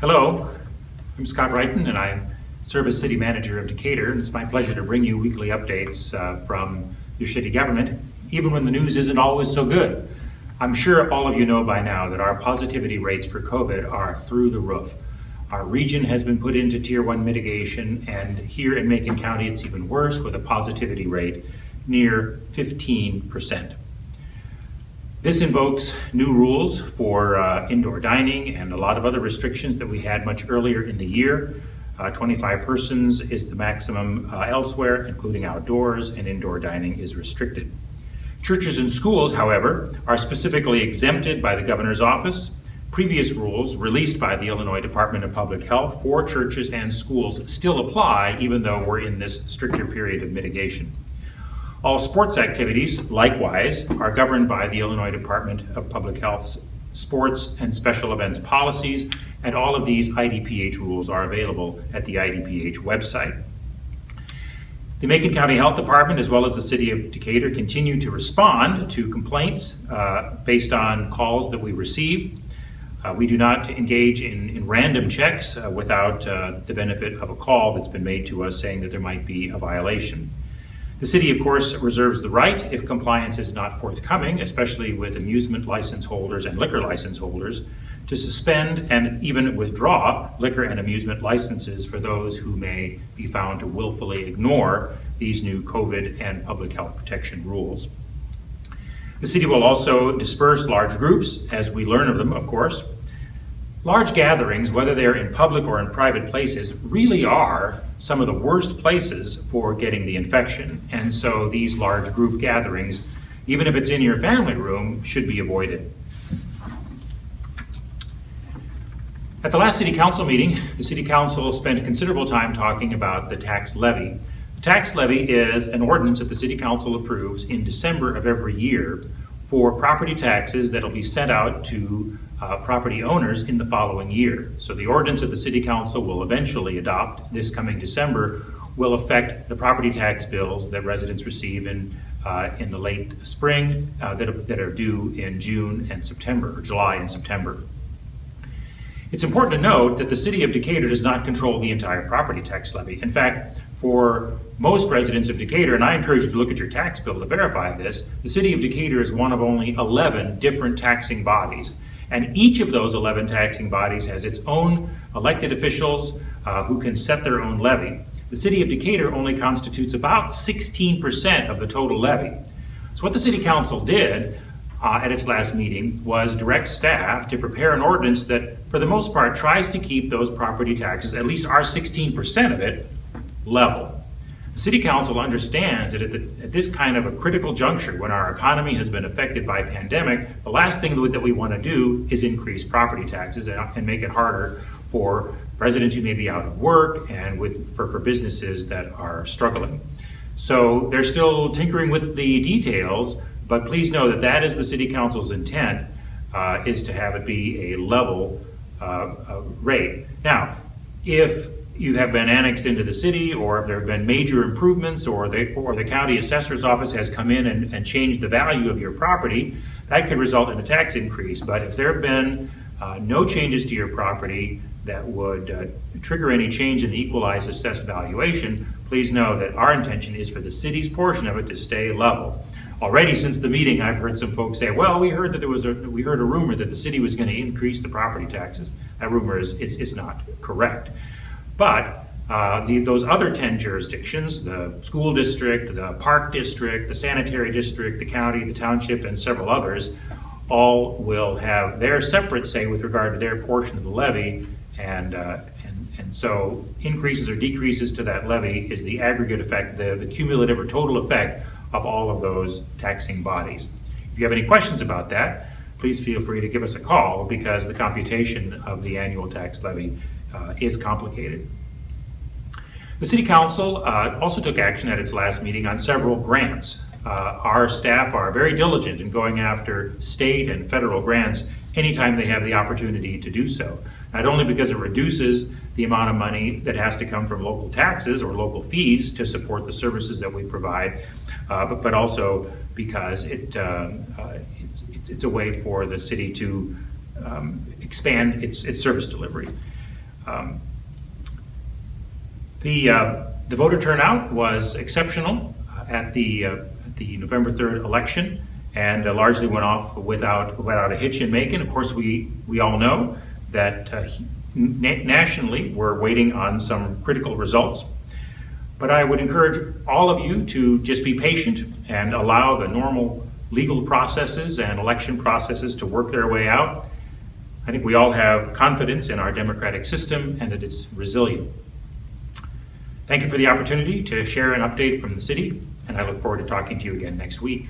Hello, I'm Scott Wrighton and I serve as City Manager of Decatur, and it's my pleasure to bring you weekly updates from your city government, even when the news isn't always so good. I'm sure all of you know by now that our positivity rates for COVID are through the roof. Our region has been put into Tier 1 mitigation, and here in Macon County it's even worse with a positivity rate near 15%. This invokes new rules for indoor dining and a lot of other restrictions that we had much earlier in the year. 25 persons is the maximum elsewhere, including outdoors, and indoor dining is restricted. Churches and schools, however, are specifically exempted by the governor's office. Previous rules released by the Illinois Department of Public Health for churches and schools still apply, even though we're in this stricter period of mitigation. All sports activities, likewise, are governed by the Illinois Department of Public Health's sports and special events policies, and all of these IDPH rules are available at the IDPH website. The Macon County Health Department, as well as the City of Decatur, continue to respond to complaints based on calls that we receive. We do not engage in random checks without the benefit of a call that's been made to us saying that there might be a violation. The city, of course, reserves the right, if compliance is not forthcoming, especially with amusement license holders and liquor license holders, to suspend and even withdraw liquor and amusement licenses for those who may be found to willfully ignore these new COVID and public health protection rules. The city will also disperse large groups as we learn of them, of course. Large gatherings, whether they're in public or in private places, really are some of the worst places for getting the infection. And so these large group gatherings, even if it's in your family room, should be avoided. At the last City Council meeting, the City Council spent considerable time talking about the tax levy. The tax levy is an ordinance that the City Council approves in December of every year for property taxes that'll be sent out to property owners in the following year. So the ordinance that the City Council will eventually adopt this coming December will affect the property tax bills that residents receive in the late spring that are due in June and September, or July and September. It's important to note that the City of Decatur does not control the entire property tax levy. In fact, for most residents of Decatur, and I encourage you to look at your tax bill to verify this, the City of Decatur is one of only 11 different taxing bodies. And each of those 11 taxing bodies has its own elected officials who can set their own levy. The City of Decatur only constitutes about 16% of the total levy. So what the City Council did at its last meeting was direct staff to prepare an ordinance that, for the most part, tries to keep those property taxes, at least our 16% of it, level. The City Council understands that at this kind of a critical juncture, when our economy has been affected by pandemic, the last thing that we want to do is increase property taxes and make it harder for residents who may be out of work and for businesses that are struggling. So they're still tinkering with the details, but please know that that is the City Council's intent, is to have it be a level rate. Now, if you have been annexed into the city, or if there have been major improvements, or the county assessor's office has come in and changed the value of your property, that could result in a tax increase. But if there have been no changes to your property that would trigger any change in the equalized assessed valuation, please know that our intention is for the city's portion of it to stay level. Already since the meeting, I've heard some folks say, well, we heard a rumor that the city was going to increase the property taxes. That rumor is not correct. But those other 10 jurisdictions, the school district, the park district, the sanitary district, the county, the township, and several others, all will have their separate say with regard to their portion of the levy, and so increases or decreases to that levy is the aggregate effect, the cumulative or total effect of all of those taxing bodies. If you have any questions about that, please feel free to give us a call, because the computation of the annual tax levy is complicated. The City Council also took action at its last meeting on several grants. Our staff are very diligent in going after state and federal grants anytime they have the opportunity to do so. Not only because it reduces the amount of money that has to come from local taxes or local fees to support the services that we provide, but also because it's a way for the city to expand its service delivery. The voter turnout was exceptional at the November 3rd election, and largely went off without a hitch in Macon. Of course, we all know that nationally we're waiting on some critical results. But I would encourage all of you to just be patient and allow the normal legal processes and election processes to work their way out. I think we all have confidence in our democratic system and that it's resilient. Thank you for the opportunity to share an update from the city, and I look forward to talking to you again next week.